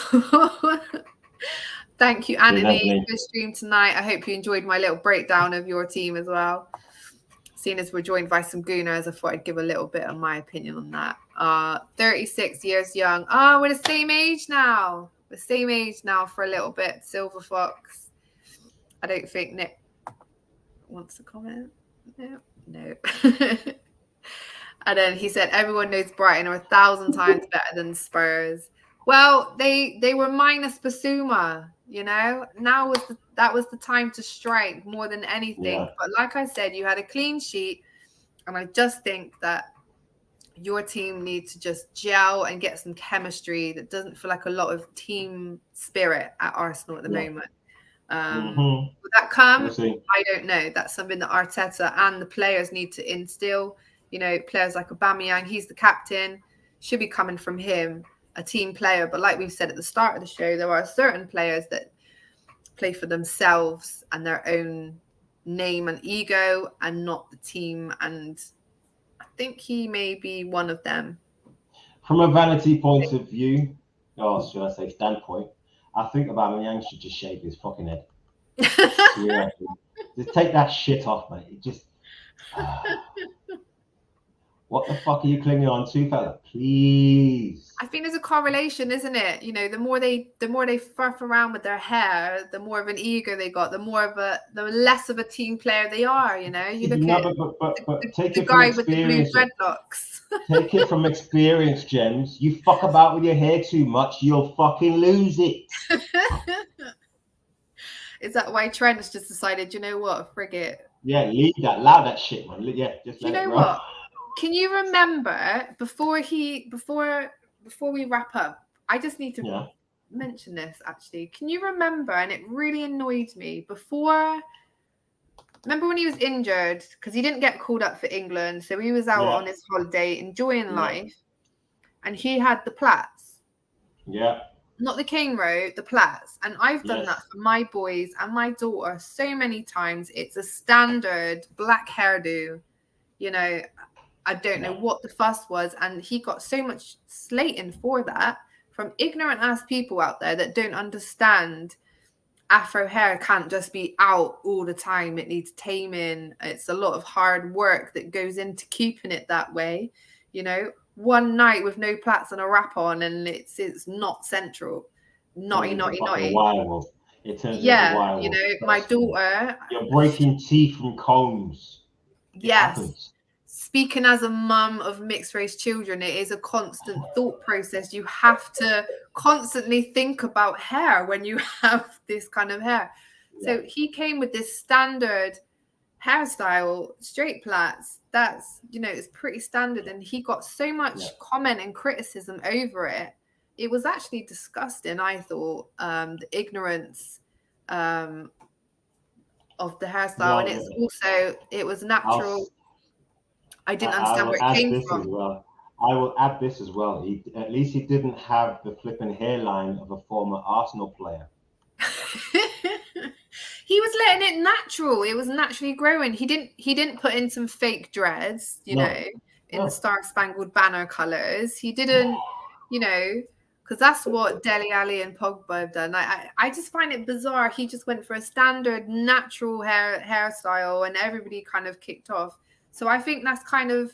Thank you, Anthony, for the stream tonight. I hope you enjoyed my little breakdown of your team as well. Seeing as we're joined by some Gooners, I thought I'd give a little bit of my opinion on that. 36 years young. We're the same age now. We're the same age now for a little bit. Silver Fox. I don't think Nick wants to comment. No. And then he said, everyone knows Brighton are 1,000 times better than Spurs. Well, they were minus Basuma, you know. That was the time to strike more than anything. Yeah. But like I said, you had a clean sheet, and I just think that your team needs to just gel and get some chemistry. That doesn't feel like a lot of team spirit at Arsenal at the moment. Will that come? I don't know. That's something that Arteta and the players need to instill. You know, players like Aubameyang, he's the captain, should be coming from him, a team player. But like we've said at the start of the show, there are certain players that play for themselves and their own name and ego and not the team. And I think he may be one of them. From a vanity point of view, or should I say standpoint, I think Aubameyang should just shave his fucking head. Just take that shit off, mate. It just... What the fuck are you clinging on to, fella? Please. I think there's a correlation, isn't it? You know, the more they furf around with their hair, the more of an ego they got, the less of a team player they are. You know, you look at take the it guy from with the blue dreadlocks. Take it from experience, Gems. You fuck about with your hair too much, you'll fucking lose it. Is that why Trent has just decided? You know what, frig it. Yeah, leave that, allow that shit, man. Yeah, just let it roll. You know what? Can you remember before we wrap up? I just need to mention this actually. Can you remember? And it really annoyed me before. Remember when he was injured because he didn't get called up for England, so he was out on his holiday enjoying life, and he had the plaits. Yeah. Not the cane row, the plaits. And I've done that for my boys and my daughter so many times. It's a standard black hairdo, you know. I don't know what the fuss was, and he got so much slating for that from ignorant ass people out there that don't understand Afro hair can't just be out all the time. It needs taming. It's a lot of hard work that goes into keeping it that way. You know, one night with no plaits and a wrap on, and it's not central. Naughty. It turns into a wild. You know, my daughter. You're breaking teeth from combs. Yes. Speaking as a mum of mixed race children, it is a constant thought process. You have to constantly think about hair when you have this kind of hair. Yeah. So he came with this standard hairstyle, straight plaits. That's, you know, it's pretty standard. And he got so much comment and criticism over it. It was actually disgusting, I thought, the ignorance of the hairstyle. And it's also, it was natural. I didn't understand where it came from. I will add this as well. At least he didn't have the flipping hairline of a former Arsenal player. He was letting it natural. It was naturally growing. He didn't put in some fake dreads, in the Star Spangled Banner colours. He didn't, because that's what Dele Alli and Pogba have done. I just find it bizarre. He just went for a standard natural hairstyle, and everybody kind of kicked off. So I think that's kind of,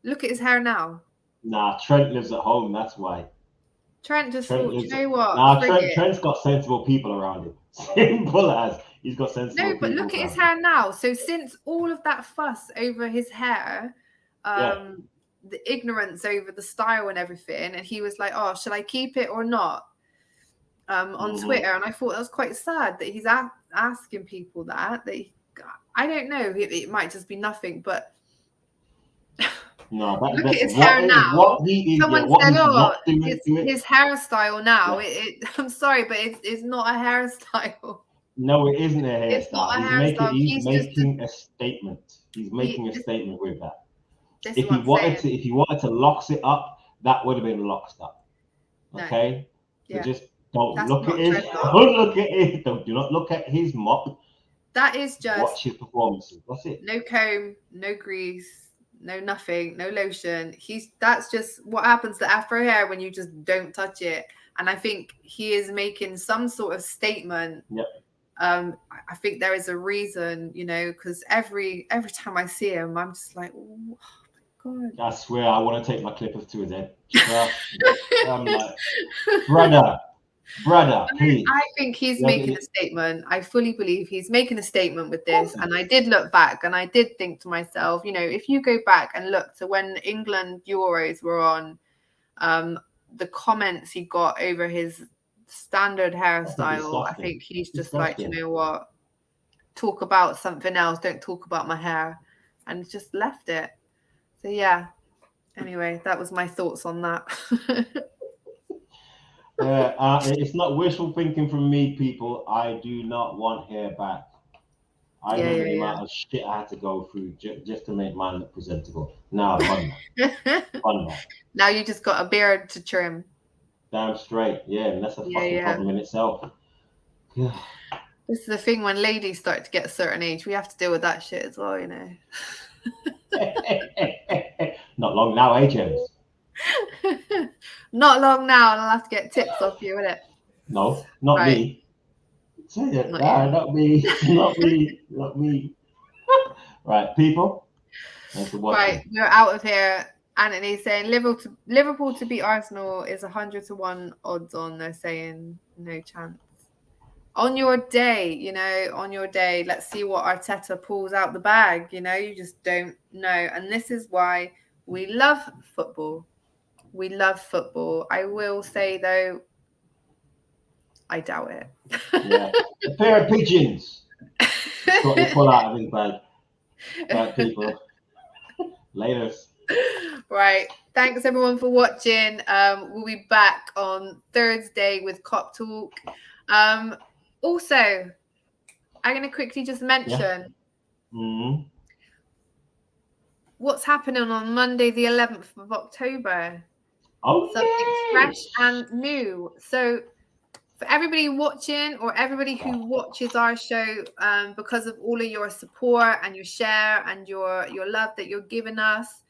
look at his hair now. Nah, Trent lives at home. That's why. Trent just thought, you know what? Nah, Trent's got sensible people around him. Simple as. He's got sensible people. No, but look at his hair now. So since all of that fuss over his hair, the ignorance over the style and everything, and he was like, oh, should I keep it or not? On Twitter. And I thought that was quite sad that he's asking people that. I don't know. It might just be nothing, but no, look at his hair now. Someone said, "Oh, his hairstyle now." I'm sorry, but it's not a hairstyle. No, it isn't a hairstyle. It's not a hairstyle. He's making a statement. He's making a statement with that. If he wanted to locks it up, that would have been locked up. Okay, so just don't look at it. Don't look at it. Do not look at his mop. That is just watch his performances. That's it. No comb, no grease. No nothing, no lotion. That's just what happens to afro hair when you just don't touch it. And I think he is making some sort of statement. Yep. I think there is a reason, because every time I see him, I'm just like, oh my God. I swear I want to take my clippers to his head. I'm like, brother, please. I think he's making a statement. I fully believe he's making a statement with this. And I did look back and I did think to myself, if you go back and look to when England Euros were on, the comments he got over his standard hairstyle, I think he's just like, you know what? Talk about something else. Don't talk about my hair. And just left it. So yeah. Anyway, that was my thoughts on that. It's not wishful thinking from me, people. I do not want hair back. I know the amount of shit I had to go through just to make mine look presentable. Now I'm on that. Now you just got a beard to trim. Damn straight, and that's a fucking problem in itself. Yeah. This is the thing when ladies start to get a certain age, we have to deal with that shit as well, Not long now, James? Not long now, and I'll have to get tips off you, innit? No, not me. Say it. Not me. Not me. Right, people. Right, we're out of here. Anthony's saying Liverpool to beat Arsenal is 100-1 odds on. They're saying no chance. On your day, on your day, let's see what Arteta pulls out the bag. You just don't know. And this is why we love football. We love football. I will say, though, I doubt it. A pair of pigeons. That's what we pull out of his bag. Right, people. Later. Right. Thanks, everyone, for watching. We'll be back on Thursday with KopTalk. Also, I'm going to quickly just mention what's happening on Monday, the 11th of October. Something fresh and new. So for everybody watching or everybody who watches our show, because of all of your support and your share and your love that you're giving us,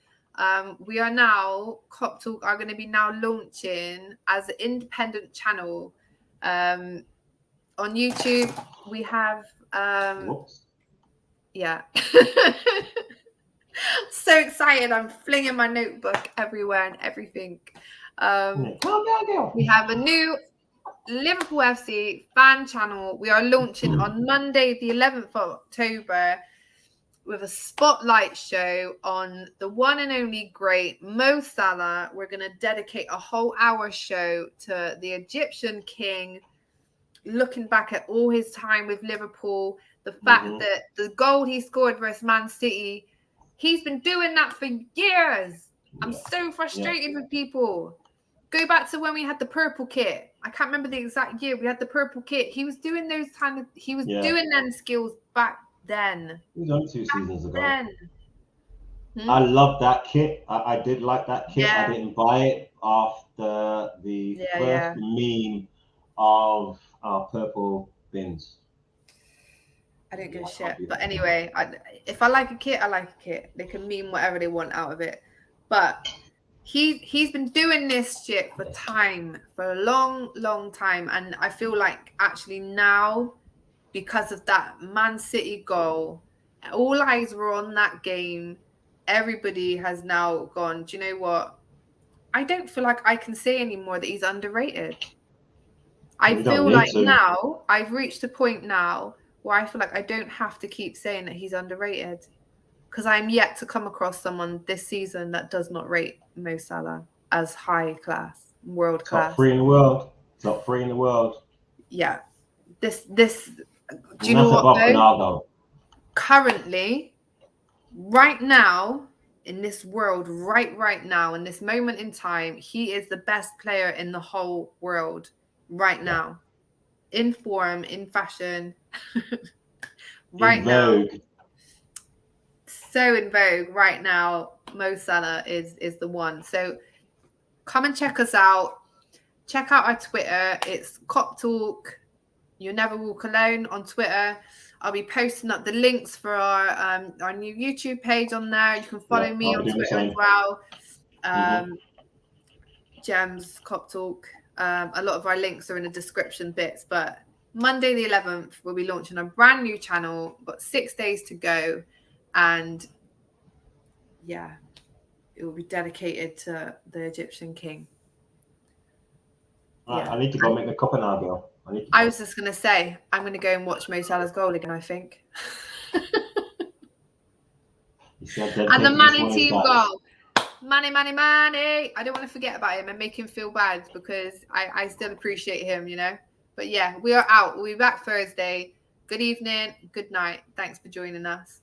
we are now, KopTalk are going to be now launching as an independent channel. On YouTube, we have so excited. I'm flinging my notebook everywhere and everything. We have a new Liverpool FC fan channel. We are launching on Monday, the 11th of October, with a spotlight show on the one and only great Mo Salah. We're going to dedicate a whole hour show to the Egyptian king, looking back at all his time with Liverpool, the fact that the goal he scored versus Man City, he's been doing that for years. I'm so frustrated with people. Go back to when we had the purple kit. I can't remember the exact year. We had the purple kit. He was doing those doing them skills back then. It was only 2 seasons ago. I love that kit. I did like that kit. I didn't buy it after the first meme of our purple bins. I don't give a shit. But anyway, if I like a kit, I like a kit. They can mean whatever they want out of it. But he's been doing this shit for a long time. And I feel like actually now, because of that Man City goal, all eyes were on that game. Everybody has now gone, do you know what? I don't feel like I can say anymore that he's underrated. I feel like now I've reached a point now where I feel like I don't have to keep saying that he's underrated, because I'm yet to come across someone this season that does not rate Mo Salah as high class, world class. Top 3 in the world. Top 3 in the world. Yeah. This. Do you know what? Though? Currently, right now, in this world, right now, in this moment in time, he is the best player in the whole world right now. In form, in fashion. Right now. So in vogue right now, Mo Salah is the one. So come and check us out. Check out our Twitter. It's KopTalk. You Never Walk Alone on Twitter. I'll be posting up the links for our new YouTube page on there. You can follow me on Twitter as well. Gems, KopTalk. A lot of our links are in the description bits. But Monday the 11th, we'll be launching a brand new channel. Got 6 days to go. And yeah, it will be dedicated to the Egyptian king. Right, yeah. I need to go make a cup of now, girl. I was just going to say, I'm going to go and watch Mo Salah's goal again, I think. And the Manny team goal. Manny. I don't want to forget about him and make him feel bad, because I still appreciate him, you know. But yeah, we are out. We'll be back Thursday. Good evening. Good night. Thanks for joining us.